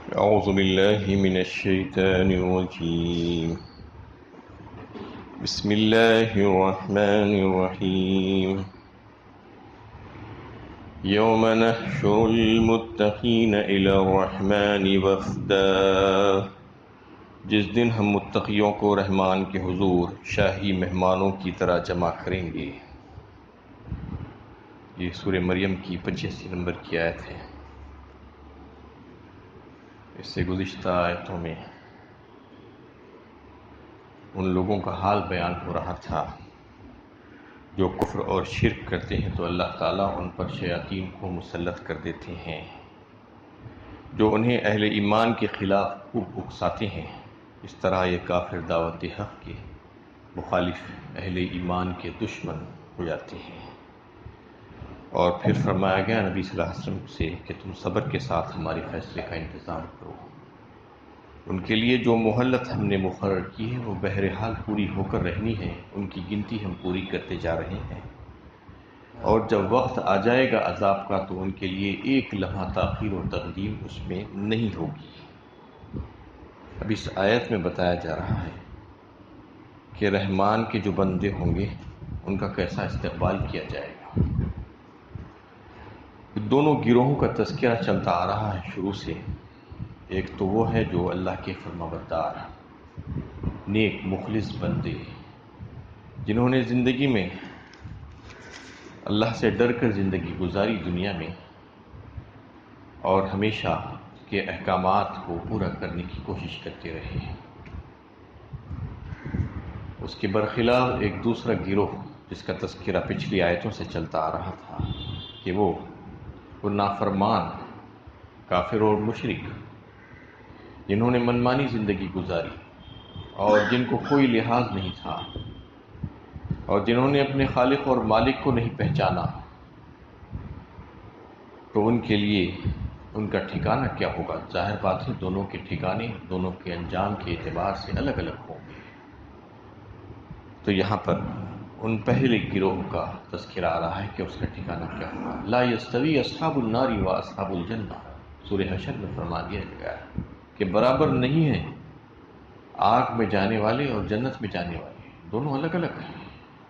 أعوذ بالله من الشيطان الرجيم. بسم الله الرحمن الرحيم. يوم نحشر المتقين إلى الرحمن وفدا. جس دن ہم متقیوں کو رحمان کے حضور شاہی مہمانوں کی طرح جمع کریں گے. یہ سورہ مریم کی 85 نمبر کی آیت ہے. اس سے گزشتہ آیتوں میں ان لوگوں کا حال بیان ہو رہا تھا جو کفر اور شرک کرتے ہیں تو اللہ تعالیٰ ان پر شیاطین کو مسلط کر دیتے ہیں جو انہیں اہل ایمان کے خلاف خوب اکساتے ہیں. اس طرح یہ کافر دعوت حق کے مخالف اہل ایمان کے دشمن ہو جاتے ہیں. اور پھر فرمایا گیا نبی صلی اللہ علیہ وسلم سے کہ تم صبر کے ساتھ ہمارے فیصلے کا انتظار کرو. ان کے لیے جو مہلت ہم نے مقرر کی ہے وہ بہرحال پوری ہو کر رہنی ہے. ان کی گنتی ہم پوری کرتے جا رہے ہیں اور جب وقت آ جائے گا عذاب کا تو ان کے لیے ایک لمحہ تاخیر و تقدیم اس میں نہیں ہوگی. اب اس آیت میں بتایا جا رہا ہے کہ رحمان کے جو بندے ہوں گے ان کا کیسا استقبال کیا جائے گا. دونوں گروہوں کا تذکرہ چلتا آ رہا ہے شروع سے. ایک تو وہ ہے جو اللہ کے فرمانبردار نیک مخلص بندے جنہوں نے زندگی میں اللہ سے ڈر کر زندگی گزاری دنیا میں اور ہمیشہ کے احکامات کو پورا کرنے کی کوشش کرتے رہے ہیں. اس کے برخلاف ایک دوسرا گروہ جس کا تذکرہ پچھلی آیتوں سے چلتا آ رہا تھا کہ وہ نافرمان کافر اور مشرک جنہوں نے منمانی زندگی گزاری اور جن کو کوئی لحاظ نہیں تھا اور جنہوں نے اپنے خالق اور مالک کو نہیں پہچانا تو ان کے لیے ان کا ٹھکانہ کیا ہوگا. ظاہر بات ہے دونوں کے ٹھکانے دونوں کے انجام کے اعتبار سے الگ الگ ہوں گے. تو یہاں پر ان پہلے گروہ کا تذکرہ آ رہا ہے کہ اس کا ٹھکانہ کیا ہوگا. لا یستوی اصحاب النار و اصحاب الجنہ. سورہ حشر میں فرما دیا گیا ہے کہ برابر نہیں ہیں آگ میں جانے والے اور جنت میں جانے والے. دونوں الگ الگ ہیں.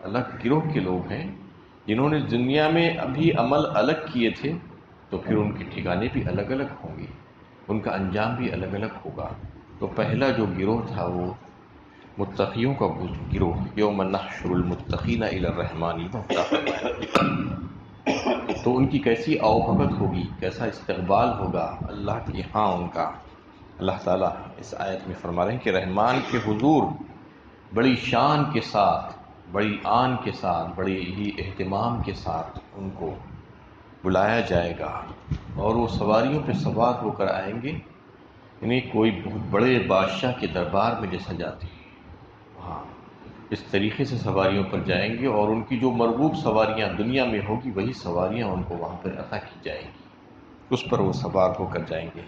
الگ گروہ کے لوگ ہیں جنہوں نے دنیا میں ابھی عمل الگ کیے تھے تو پھر ان کے ٹھکانے بھی الگ الگ ہوں گے. ان کا انجام بھی الگ الگ ہوگا. تو پہلا جو گروہ تھا وہ متقیوں کا گروہ. یوم نحشر المتقین الی الرحمن وفدا. تو ان کی کیسی آؤبھگت ہوگی, کیسا استقبال ہوگا اللہ کے ہاں ان کا. اللہ تعالیٰ اس آیت میں فرما رہے ہیں کہ رحمان کے حضور بڑی شان کے ساتھ بڑی آن کے ساتھ بڑے ہی اہتمام کے ساتھ ان کو بلایا جائے گا اور وہ سواریوں پہ سوار ہو کر آئیں گے. یعنی کوئی بہت بڑے بادشاہ کے دربار میں جیسا جاتے ہیں وہاں اس طریقے سے سواریوں پر جائیں گے اور ان کی جو مرغوب سواریاں دنیا میں ہوگی وہی سواریاں ان کو وہاں پر عطا کی جائیں گی. اس پر وہ سوار ہو کر جائیں گے.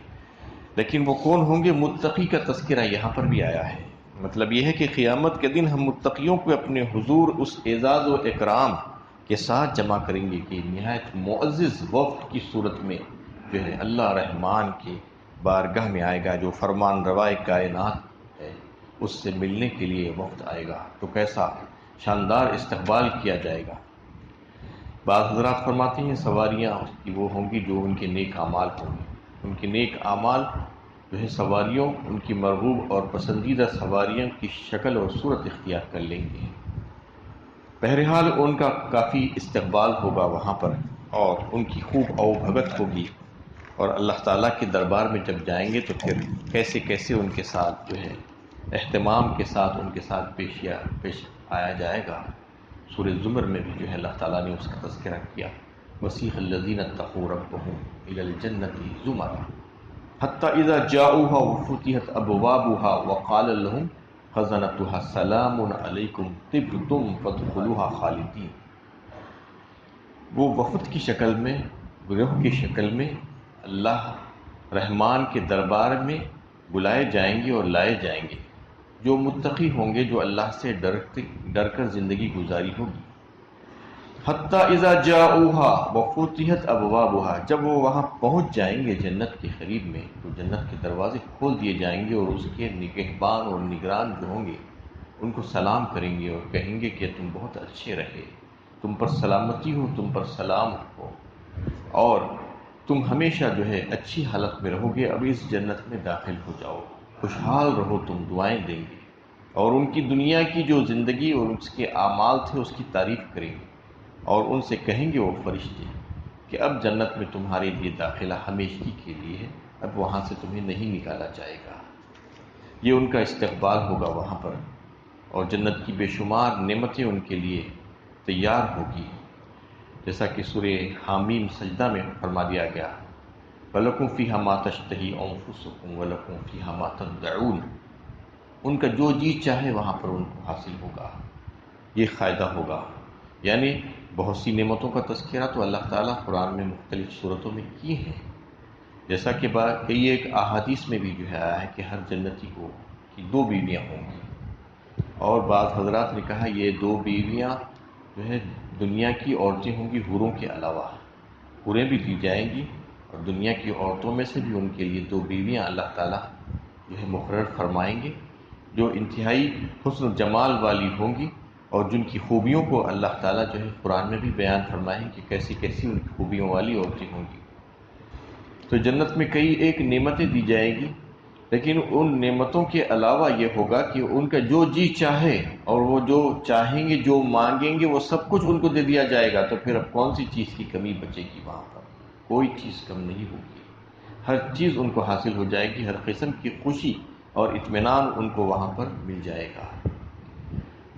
لیکن وہ کون ہوں گے؟ متقی کا تذکرہ یہاں پر بھی آیا ہے. مطلب یہ ہے کہ قیامت کے دن ہم متقیوں کو اپنے حضور اس اعزاز و اکرام کے ساتھ جمع کریں گے کہ نہایت معزز وفد کی صورت میں جو ہے اللہ رحمان کی بارگاہ میں آئے گا. جو فرمان روائے کائنات ہے اس سے ملنے کے لیے وفد آئے گا تو کیسا شاندار استقبال کیا جائے گا. بعض حضرات فرماتے ہیں سواریاں کی وہ ہوں گی جو ان کے نیک اعمال ہوں گے. ان کے نیک اعمال جو ہے سواریوں ان کی مرغوب اور پسندیدہ سواریوں کی شکل اور صورت اختیار کر لیں گے. بہرحال ان کا کافی استقبال ہوگا وہاں پر اور ان کی خوب بھگت ہوگی. اور اللہ تعالیٰ کے دربار میں جب جائیں گے تو پھر کیسے کیسے ان کے ساتھ جو ہے اہتمام کے ساتھ ان کے ساتھ پیش آیا جائے گا. سورہ زمر میں بھی جو ہے اللہ تعالیٰ نے اس کا تذکرہ کیا. وسیق الذین اتقوا ربهم الی الجنة زمرا حتی اذا جاؤوها وفتحت ابوابها وقال لهم خزنتها سلام علیکم طبتم فادخلوها خالدین. وہ وفد کی شکل میں گروہ کی شکل میں اللہ رحمان کے دربار میں بلائے جائیں گے اور لائے جائیں گے جو متقی ہوں گے جو اللہ سے ڈر کر زندگی گزاری ہوگی. حتی اذا جاؤوها وفتحت ابوابها، جب وہ وہاں پہنچ جائیں گے جنت کے قریب میں تو جنت کے دروازے کھول دیے جائیں گے، اور اس کے نگہبان اور نگران جو ہوں گے ان کو سلام کریں گے اور کہیں گے کہ تم بہت اچھے رہے، تم پر سلامتی ہو، تم پر سلام ہو، اور تم ہمیشہ جو ہے اچھی حالت میں رہو گے، اب اس جنت میں داخل ہو جاؤ، خوشحال رہو، تم دعائیں دیں گے، اور ان کی دنیا کی جو زندگی اور اس کے اعمال تھے اس کی تعریف کریں گے، اور ان سے کہیں گے وہ فرشتے کہ اب جنت میں تمہارے لیے داخلہ ہمیشگی کے لیے ہے، اب وہاں سے تمہیں نہیں نکالا جائے گا۔ یہ ان کا استقبال ہوگا وہاں پر، اور جنت کی بے شمار نعمتیں ان کے لیے تیار ہوگی، جیسا کہ سورہ حامیم سجدہ میں فرما دیا گیا، وَلَكُمْ فِيهَا مَا تَشْتَهِي أَنفُسُكُمْ وَلَكُمْ فِيهَا مَا تَدَّعُونَ، ان کا جو جی چاہے وہاں پر ان کو حاصل ہوگا، یہ فائدہ ہوگا۔ یعنی بہت سی نعمتوں کا تذکرہ تو اللہ تعالیٰ قرآن میں مختلف صورتوں میں کیے ہیں، جیسا کہ کئی ایک احادیث میں بھی جو ہے آیا ہے کہ ہر جنتی کو کی 2 بیویاں ہوں گی، اور بعض حضرات نے کہا یہ 2 بیویاں جو ہے دنیا کی عورتیں ہوں گی حوروں کے علاوہ، حوریں بھی دی جائیں گی، اور دنیا کی عورتوں میں سے بھی ان کے لیے 2 بیویاں اللہ تعالیٰ جو ہے مقرر فرمائیں گے، جو انتہائی حسن و جمال والی ہوں گی، اور جن کی خوبیوں کو اللہ تعالیٰ جو ہے قرآن میں بھی بیان فرمائیں کہ کیسی کیسی ان کی خوبیوں والی عورتیں ہوں گی۔ تو جنت میں کئی ایک نعمتیں دی جائیں گی، لیکن ان نعمتوں کے علاوہ یہ ہوگا کہ ان کا جو جی چاہے اور وہ جو چاہیں گے جو مانگیں گے وہ سب کچھ ان کو دے دیا جائے گا، تو پھر اب کون سی چیز کی کمی بچے گی؟ وہاں پر کوئی چیز کم نہیں ہوگی، ہر چیز ان کو حاصل ہو جائے گی، ہر قسم کی خوشی اور اطمینان ان کو وہاں پر مل جائے گا۔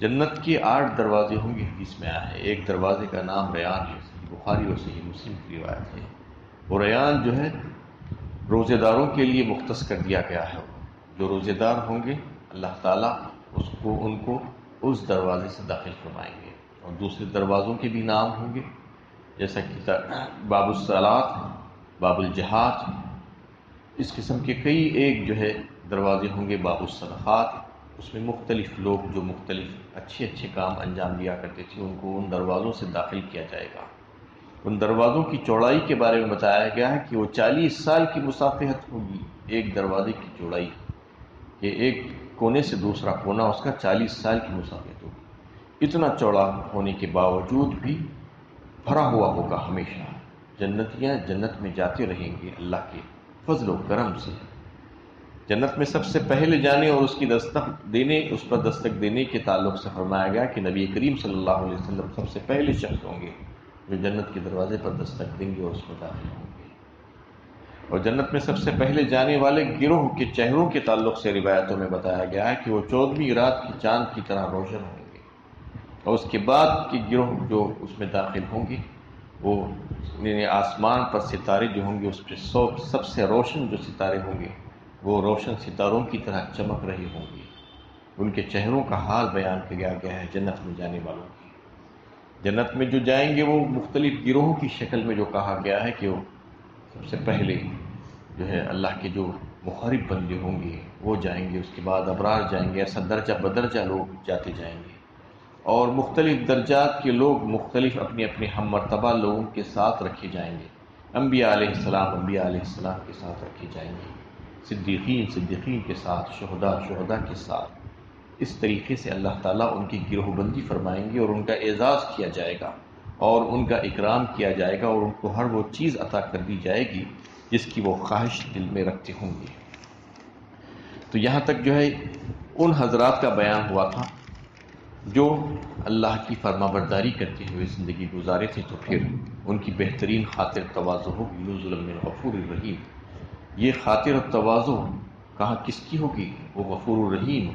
جنت کے 8 دروازے ہوں گے، حدیث میں آیا ہے، ایک دروازے کا نام ریان ہے، صحیح بخاری اور صحیح مسلم کی روایت ہے، اور ریان جو ہے روزے داروں کے لیے مختص کر دیا گیا ہے، جو روزے دار ہوں گے اللہ تعالیٰ ان کو اس دروازے سے داخل فرمائیں گے، اور دوسرے دروازوں کے بھی نام ہوں گے، جیسا کہ باب الصلاۃ، باب الجہاد، اس قسم کے کئی ایک جو ہے دروازے ہوں گے، باب الصدقات، اس میں مختلف لوگ جو مختلف اچھے اچھے کام انجام دیا کرتے تھے ان کو ان دروازوں سے داخل کیا جائے گا۔ ان دروازوں کی چوڑائی کے بارے میں بتایا گیا ہے کہ وہ 40 سال کی مسافت ہوگی، ایک دروازے کی چوڑائی، کہ ایک کونے سے دوسرا کونا اس کا 40 سال کی مسافت ہوگی، اتنا چوڑا ہونے کے باوجود بھی بھرا ہوا ہوگا ہمیشہ، جنتیاں جنت میں جاتے رہیں گے اللہ کے فضل و کرم سے۔ جنت میں سب سے پہلے جانے اور اس کی دستک دینے، اس پر دستک دینے کے تعلق سے فرمایا گیا کہ نبی کریم صلی اللہ علیہ وسلم سب سے پہلے شخص ہوں گے جو جنت کے دروازے پر دستک دیں گے اور اس میں داخل ہوں گے۔ اور جنت میں سب سے پہلے جانے والے گروہ کے چہروں کے تعلق سے روایتوں میں بتایا گیا ہے کہ وہ 14ویں رات کی چاند کی طرح روشن ہوں گے، اور اس کے بعد کے گروہ جو اس میں داخل ہوں گے وہ آسمان پر ستارے جو ہوں گے اس پہ سب سے روشن جو ستارے ہوں گے وہ روشن ستاروں کی طرح چمک رہے ہوں گے، ان کے چہروں کا حال بیان کیا گیا ہے جنت میں جانے والوں کی۔ جنت میں جو جائیں گے وہ مختلف گروہوں کی شکل میں جو کہا گیا ہے کہ وہ سب سے پہلے جو ہے اللہ کے جو مقرب بندے ہوں گے وہ جائیں گے، اس کے بعد ابرار جائیں گے، ایسا درجہ بدرجہ لوگ جاتے جائیں گے، اور مختلف درجات کے لوگ مختلف اپنے اپنے ہم مرتبہ لوگوں کے ساتھ رکھے جائیں گے، انبیاء علیہ السلام کے ساتھ رکھے جائیں گے، صدیقین کے ساتھ، شہداء کے ساتھ، اس طریقے سے اللہ تعالیٰ ان کی گروہ بندی فرمائیں گے اور ان کا اعزاز کیا جائے گا اور ان کا اکرام کیا جائے گا، اور ان کو ہر وہ چیز عطا کر دی جائے گی جس کی وہ خواہش دل میں رکھتے ہوں گے۔ تو یہاں تک جو ہے ان حضرات کا بیان ہوا تھا جو اللہ کی فرما برداری کرتے ہوئے زندگی گزارے تھے، تو پھر ان کی بہترین خاطر تواضع ہوگی، نزلا من غفور الرحیم۔ یہ خاطر و تواضع کہاں کس کی ہوگی؟ وہ غفور الرحیم،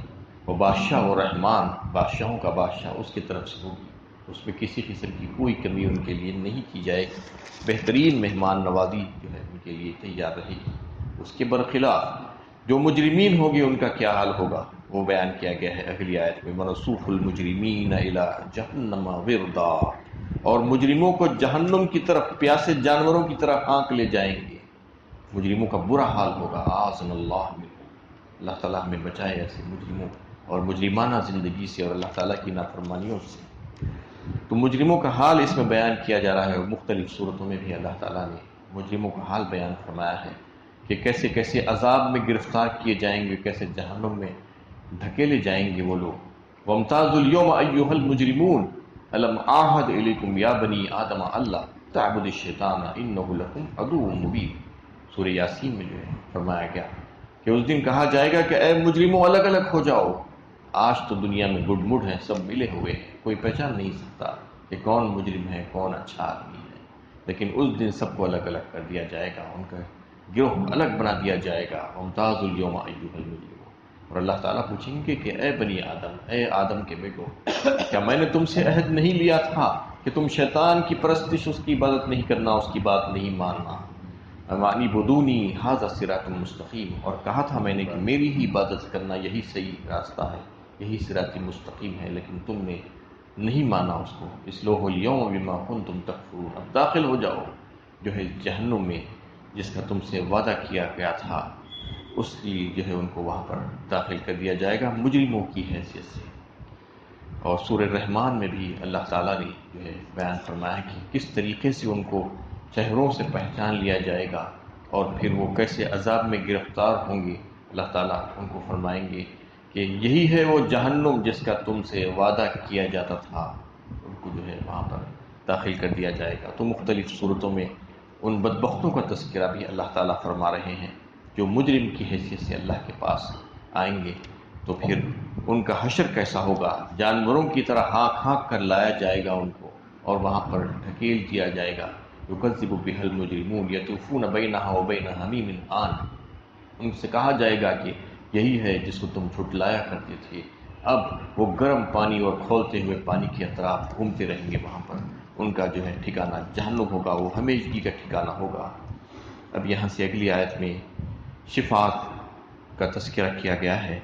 وہ بادشاہ و رحمان، بادشاہوں کا بادشاہ اس کی طرف سے ہوگی، اس میں کسی قسم کی کوئی کمی ان کے لیے نہیں کی جائے گی، بہترین مہمان نوازی جو ہے ان کے لیے تیار رہے گی۔ اس کے برخلاف جو مجرمین ہوں گے ان کا کیا حال ہوگا وہ بیان کیا گیا ہے اگلی آیت میں، وَنَسُوقُ الْمُجْرِمِينَ إِلَى جَهَنَّمَ وِرْدًا، اور مجرموں کو جہنم کی طرف پیاسے جانوروں کی طرح ہانک لے جائیں گے، مجرموں کا برا حال ہوگا، اعاذنا اللہ منہ، اللہ تعالیٰ ہمیں بچائے ایسے مجرموں اور مجرمانہ زندگی سے اور اللہ تعالیٰ کی نافرمانیوں سے۔ تو مجرموں کا حال اس میں بیان کیا جا رہا ہے، اور مختلف صورتوں میں بھی اللہ تعالیٰ نے مجرموں کا حال بیان فرمایا ہے کہ کیسے کیسے عذاب میں گرفتار کیے جائیں گے، کیسے جہنم میں دھکیلے جائیں گے وہ لوگ۔ وَامْتَازُوا الْيَوْمَ أَيُّهَا الْمُجْرِمُونَ أَلَمْ أَعْهَدْ إِلَيْكُمْ يَا بَنِي آدَمَ أَلَّا تَعْبُدُوا الشَّيْطَانَ إِنَّهُ لَكُمْ عَدُوٌّ مُبِينٌ۔ سورہ یاسین میں جو ہے فرمایا گیا کہ اس دن کہا جائے گا کہ اے مجرموں الگ الگ ہو جاؤ، آج تو دنیا میں گڈ مڈ ہیں، سب ملے ہوئے ہیں، کوئی پہچان نہیں سکتا کہ کون مجرم ہے کون اچھا آدمی ہے، لیکن اس دن سب کو الگ الگ کر دیا جائے گا، ان کا گروہ الگ بنا دیا جائے گا۔ وَامْتَازُوا الْيَوْمَ أَيُّهَا الْمُجْرِمُونَ۔ اور اللہ تعالیٰ پوچھیں گے کہ اے بنی آدم، اے آدم کے بیٹو، کیا میں نے تم سے عہد نہیں لیا تھا کہ تم شیطان کی پرستش، اس کی عبادت نہیں کرنا، اس کی بات نہیں ماننا؟ وَأَنِ اعْبُدُونِي هَٰذَا صِرَاطٌ مُّسْتَقِيمٌ۔ اور کہا تھا میں نے کہ میری ہی عبادت کرنا یہی صحیح راستہ ہے، یہی صراط مستقیم ہے، لیکن تم نے نہیں مانا اس کو۔ اصلوہ اليوم بما کنتم تکفرون۔ اب داخل ہو جاؤ جو ہے جہنم میں، جس کا تم سے وعدہ کیا گیا تھا، اس کی جو ہے ان کو وہاں پر داخل کر دیا جائے گا مجرموں کی حیثیت سے۔ اور سورہ رحمان میں بھی اللہ تعالیٰ نے جو ہے بیان فرمایا کہ کس طریقے سے ان کو چہروں سے پہچان لیا جائے گا، اور پھر وہ کیسے عذاب میں گرفتار ہوں گے۔ اللہ تعالیٰ ان کو فرمائیں گے کہ یہی ہے وہ جہنم جس کا تم سے وعدہ کیا جاتا تھا، ان کو جو ہے وہاں پر داخل کر دیا جائے گا۔ تو مختلف صورتوں میں ان بدبختوں کا تذکرہ بھی اللہ تعالیٰ فرما رہے ہیں جو مجرم کی حیثیت سے اللہ کے پاس آئیں گے، تو پھر ان کا حشر کیسا ہوگا۔ جانوروں کی طرح ہانک ہانک کر لایا جائے گا ان کو، اور وہاں پر ڈھکیل دیا جائے گا۔ یکذب بها المجرمون یطوفون بینها وبین حمیم آن۔ ان سے کہا جائے گا کہ یہی ہے جس کو تم جھٹلایا کرتے تھے، اب وہ گرم پانی اور کھولتے ہوئے پانی کے اطراف گھومتے رہیں گے، وہاں پر ان کا جو ہے ٹھکانہ جہنم ہوگا، وہ ہمیشگی کا ٹھکانہ ہوگا۔ اب یہاں سے اگلی آیت میں شفاعت کا تذکرہ کیا گیا ہے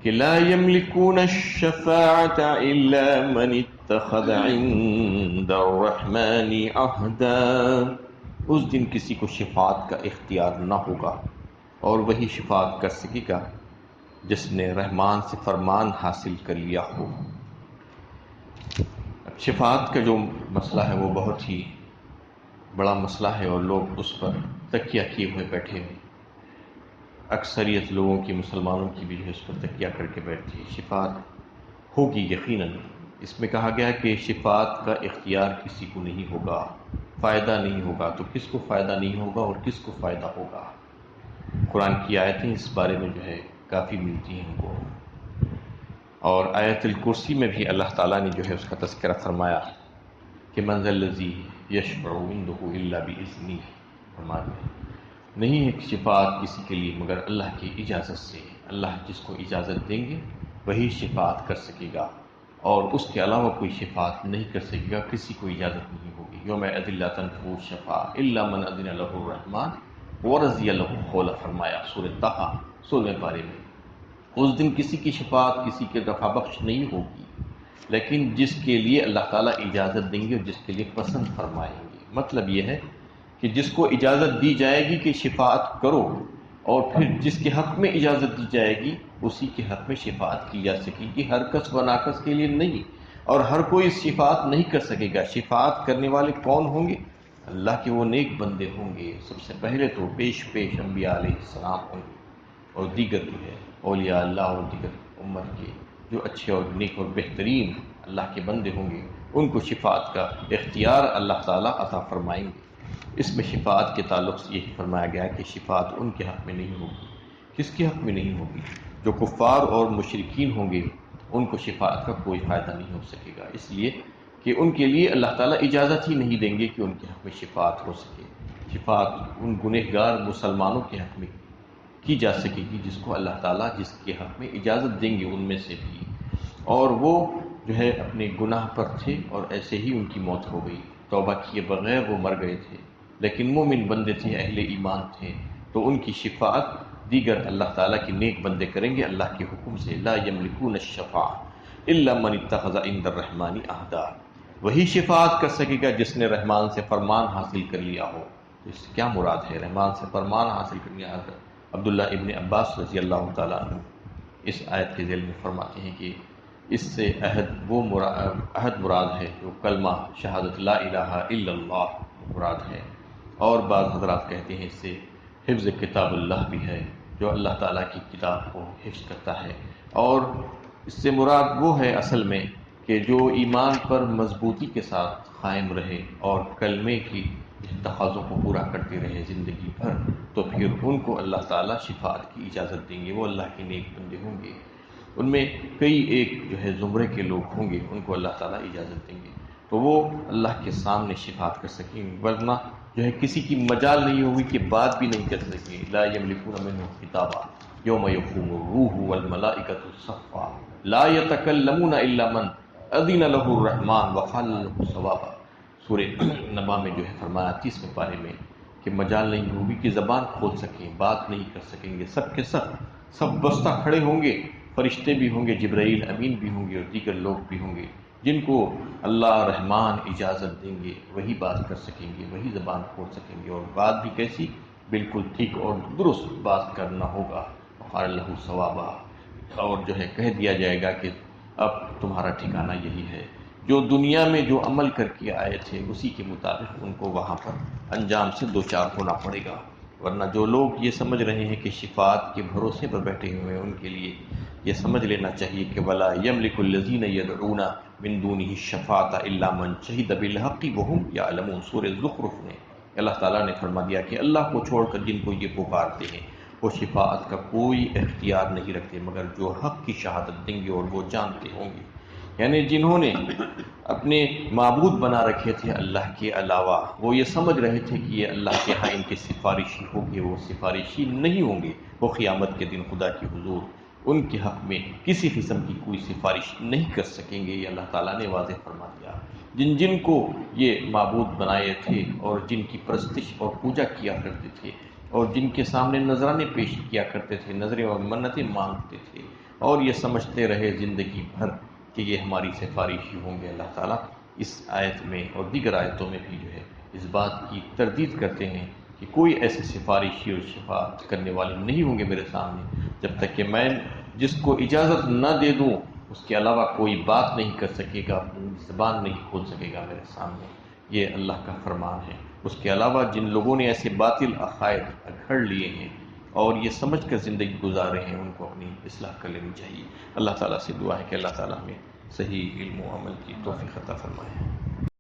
کہ لا یملکون الشفاعۃ الا من اتخذ عند الرحمن عہدا۔ اس دن کسی کو شفاعت کا اختیار نہ ہوگا، اور وہی شفاعت کر سکے گا جس نے رحمان سے فرمان حاصل کر لیا ہو۔ اب شفاعت کا جو مسئلہ ہے وہ بہت ہی بڑا مسئلہ ہے، اور لوگ اس پر تکیہ کیے ہوئے بیٹھے ہیں۔ اکثریت لوگوں کی، مسلمانوں کی بھی جو ہے اس پر تکیہ کر کے بیٹھتی ہے۔ شفاعت ہوگی یقیناً، اس میں کہا گیا کہ شفاعت کا اختیار کسی کو نہیں ہوگا، فائدہ نہیں ہوگا۔ تو کس کو فائدہ نہیں ہوگا اور کس کو فائدہ ہوگا؟ قرآن کی آیتیں اس بارے میں جو ہے کافی ملتی ہیں ہم کو، اور آیت الکرسی میں بھی اللہ تعالیٰ نے جو ہے اس کا تذکرہ فرمایا کہ من ذا الذی یشفع عنده الا باذنہ۔ فرمایا نہیں ہے شفاعت کسی کے لیے مگر اللہ کی اجازت سے، اللہ جس کو اجازت دیں گے وہی شفاعت کر سکے گا، اور اس کے علاوہ کوئی شفاعت نہیں کر سکے گا، کسی کو اجازت نہیں ہوگی۔ یوم یأذن لا تنفع الشفاعۃ الا من اذن له الرحمن ورضی له قولا۔ فرمایا سورہ طٰہٰ 16ویں پارے میں، اس دن کسی کی شفاعت کسی کے رفع بخش نہیں ہوگی، لیکن جس کے لیے اللہ تعالیٰ اجازت دیں گے اور جس کے لیے پسند فرمائیں گے۔ مطلب یہ ہے کہ جس کو اجازت دی جائے گی کہ شفاعت کرو، اور پھر جس کے حق میں اجازت دی جائے گی اسی کے حق میں شفاعت کی جا سکے گی، ہر کس و ناکس کے لیے نہیں، اور ہر کوئی شفاعت نہیں کر سکے گا۔ شفاعت کرنے والے کون ہوں گے؟ اللہ کے وہ نیک بندے ہوں گے، سب سے پہلے تو پیش انبیاء علیہ السلام ہوں گے، اور دیگر جو ہے اولیاء اللہ اور دیگر امت کے جو اچھے اور نیک اور بہترین اللہ کے بندے ہوں گے، ان کو شفاعت کا اختیار اللہ تعالیٰ عطا فرمائیں گے۔ اس میں شفاعت کے تعلق سے یہی فرمایا گیا ہے کہ شفاعت ان کے حق میں نہیں ہوگی۔ کس کے حق میں نہیں ہوگی؟ جو کفار اور مشرکین ہوں گے، ان کو شفاعت کا کوئی فائدہ نہیں ہو سکے گا، اس لیے کہ ان کے لیے اللہ تعالیٰ اجازت ہی نہیں دیں گے کہ ان کے حق میں شفاعت ہو سکے۔ شفاعت ان گنہگار مسلمانوں کے حق میں کی جا سکے گی جس کو اللہ تعالیٰ جس کے حق میں اجازت دیں گے ان میں سے بھی، اور وہ جو ہے اپنے گناہ پر تھے اور ایسے ہی ان کی موت ہو گئی، توبہ کیے بغیر وہ مر گئے تھے، لیکن مومن بندے تھے، اہل ایمان تھے، تو ان کی شفاعت دیگر اللہ تعالیٰ کے نیک بندے کریں گے اللہ کے حکم سے۔ لا یملکون الشفاعۃ الا من اتخذ عند الرحمن عہدا۔ وہی شفاعت کر سکے گا جس نے رحمان سے فرمان حاصل کر لیا ہو۔ اس سے کیا مراد ہے رحمان سے فرمان حاصل کر لیا؟ حضرت عبداللہ ابن عباس رضی اللہ تعالیٰ عنہ اس آیت کے ذیل میں فرماتے ہیں کہ اس سے عہد مراد ہے جو کلمہ شہادت لا الہ الا اللہ مراد ہے، اور بعض حضرات کہتے ہیں اس سے حفظ کتاب اللہ بھی ہے، جو اللہ تعالیٰ کی کتاب کو حفظ کرتا ہے، اور اس سے مراد وہ ہے اصل میں کہ جو ایمان پر مضبوطی کے ساتھ قائم رہے اور کلمے کی تقاضوں کو پورا کرتے رہے زندگی بھر، تو پھر ان کو اللہ تعالیٰ شفاعت کی اجازت دیں گے۔ وہ اللہ کے نیک بندے ہوں گے، ان میں کئی ایک جو ہے زمرے کے لوگ ہوں گے، ان کو اللہ تعالیٰ اجازت دیں گے، تو وہ اللہ کے سامنے شفاعت کر سکیں گے، ورنہ جو ہے کسی کی مجال نہیں ہوگی کہ بات بھی نہیں کر سکیں۔ لا یملکون منہ کتابا یوم یقوم الروح والملائکۃ صفا لا یتکلمون الا من اذن له الرحمن وقال له صوابا۔ سورہ نبا میں جو ہے فرمایا 30ویں پارے میں کہ مجال نہیں ہوگی کہ زبان کھول سکیں، بات نہیں کر سکیں گے، سب کے سب بستہ کھڑے ہوں گے، فرشتے بھی ہوں گے، جبرائیل امین بھی ہوں گے، اور دیگر لوگ بھی ہوں گے، جن کو اللہ رحمان اجازت دیں گے وہی بات کر سکیں گے، وہی زبان کھول سکیں گے، اور بات بھی کیسی؟ بالکل ٹھیک اور درست بات کرنا ہوگا۔ وقال له ثوابا، اور جو ہے کہہ دیا جائے گا کہ اب تمہارا ٹھکانہ یہی ہے، جو دنیا میں جو عمل کر کے آئے تھے اسی کے مطابق ان کو وہاں پر انجام سے دوچار ہونا پڑے گا۔ ورنہ جو لوگ یہ سمجھ رہے ہیں کہ شفاعت کے بھروسے پر بیٹھے ہوئے ہیں، ان کے لیے یہ سمجھ لینا چاہیے کہ وَلَا يَمْلِكُ الَّذِينَ يَدْعُونَ مِن دُونِهِ الشَّفَاعَةَ إِلَّا مَن شَهِدَ بِالْحَقِّ وَهُمْ يَعْلَمُونَ۔ سورہ زخرف میں اللہ تعالیٰ نے فرما دیا کہ اللہ کو چھوڑ کر جن کو یہ پکارتے ہیں وہ شفاعت کا کوئی اختیار نہیں رکھتے مگر جو حق کی شہادت دیں گے اور وہ جانتے ہوں گے، یعنی جنہوں نے اپنے معبود بنا رکھے تھے اللہ کے علاوہ، وہ یہ سمجھ رہے تھے کہ یہ اللہ کے ہاں ان کے سفارشی ہوں گے، وہ سفارشی نہیں ہوں گے، وہ قیامت کے دن خدا کی حضور ان کے حق میں کسی قسم کی کوئی سفارش نہیں کر سکیں گے۔ یہ اللہ تعالیٰ نے واضح فرما دیا۔ جن کو یہ معبود بنائے تھے اور جن کی پرستش اور پوجا کیا کرتے تھے اور جن کے سامنے نذرانے پیش کیا کرتے تھے، نذریں اور منتیں مانگتے تھے، اور یہ سمجھتے رہے زندگی بھر کہ یہ ہماری سفارشی ہوں گے، اللہ تعالیٰ اس آیت میں اور دیگر آیتوں میں بھی جو ہے اس بات کی تردید کرتے ہیں کہ کوئی ایسے سفارشی اور شفاعت کرنے والے نہیں ہوں گے میرے سامنے جب تک کہ میں جس کو اجازت نہ دے دوں اس کے علاوہ کوئی بات نہیں کر سکے گا، زبان نہیں کھول سکے گا میرے سامنے۔ یہ اللہ کا فرمان ہے۔ اس کے علاوہ جن لوگوں نے ایسے باطل عقائد گھڑ لیے ہیں اور یہ سمجھ کر زندگی گزار رہے ہیں، ان کو اپنی اصلاح کر لینی چاہیے۔ اللہ تعالیٰ سے دعا ہے کہ اللہ تعالیٰ ہمیں صحیح علم و عمل کی توفیق عطا فرمائے۔